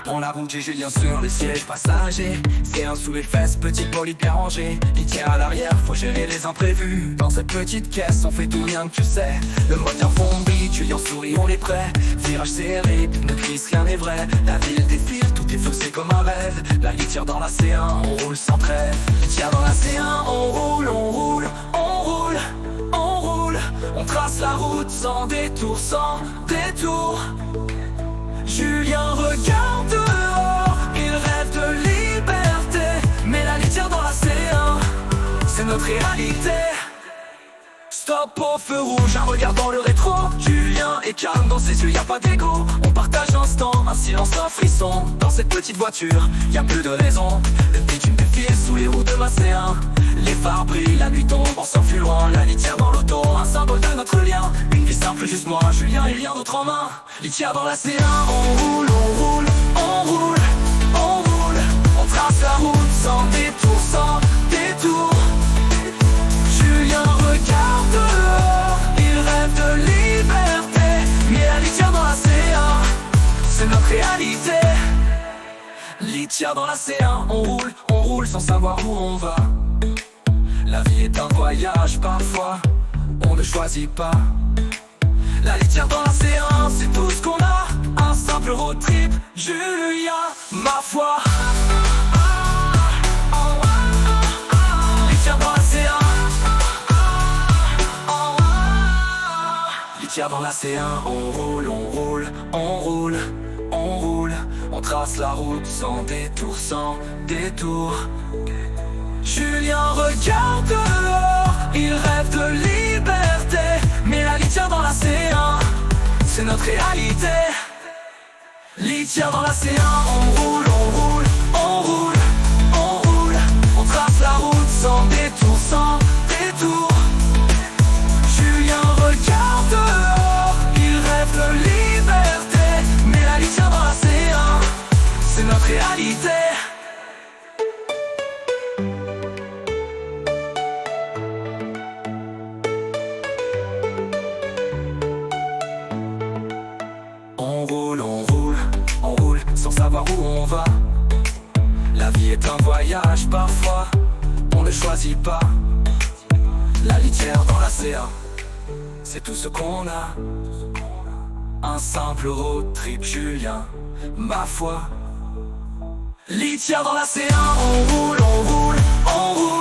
On la route, j'ai Julien sur le siège passager. C'est un sous les fesses, petite bolide bien rangée. Litière à l'arrière, faut gérer les imprévus. Dans cette petite caisse, on fait tout rien que tu sais. Le moteur fondit, Julien sourit, on est prêt. Virage serré, ne glisse, rien n'est vrai. La ville défile, tout est faussé comme un rêve. La litière dans la C1, on roule sans trêve. Litière dans la C1, on roule, on roule, on roule, on roule. On trace la route sans détour, sans détour. Julien regarde dehors, il rêve de liberté. Mais la litière dans la C1, c'est notre réalité. Stop au feu rouge, un regard dans le rétro. Julien est calme, dans ses yeux y'a pas d'égo. On partage l'instant, un silence, un frisson. Dans cette petite voiture, y'a plus de raison. Le bitume défile sous les roues de ma C1. Les phares brillent, la nuit tombe, on s'enfuit loin. La litière dans l'auto, un symbole de notre lien. Une vie simple, juste moi, Julien et rien d'autre en main. Litière dans la C1, on roule, on roule, on roule, on roule. On trace la route sans détour, sans détour. Julien regarde dehors, il rêve de liberté. Mais la litière dans la C1, c'est notre réalité. Litière dans la C1, on roule sans savoir où on va. La vie est un voyage, parfois on ne choisit pas. La litière dans la C1, c'est tout ce qu'on a. Un simple road trip, Julien, ma foi. Litière dans la C1, litière dans la C1, on roule, on roule, on roule, on roule. On trace la route sans détour, sans détour. Julien regarde dehors, il rêve de liberté. Mais la litière dans la C1, c'est notre réalité. Litière dans la C1, on roule, on roule, on roule, on roule. On trace la route sans détour, sans détour. Julien regarde dehors, il rêve de liberté. Mais la litière dans la C1, c'est notre réalité. On roule, on roule, on roule, sans savoir où on va. La vie est un voyage, parfois on ne choisit pas. La litière dans la C1, c'est tout ce qu'on a. Un simple road trip, Julien, ma foi. Litière dans la C1, on roule, on roule, on roule.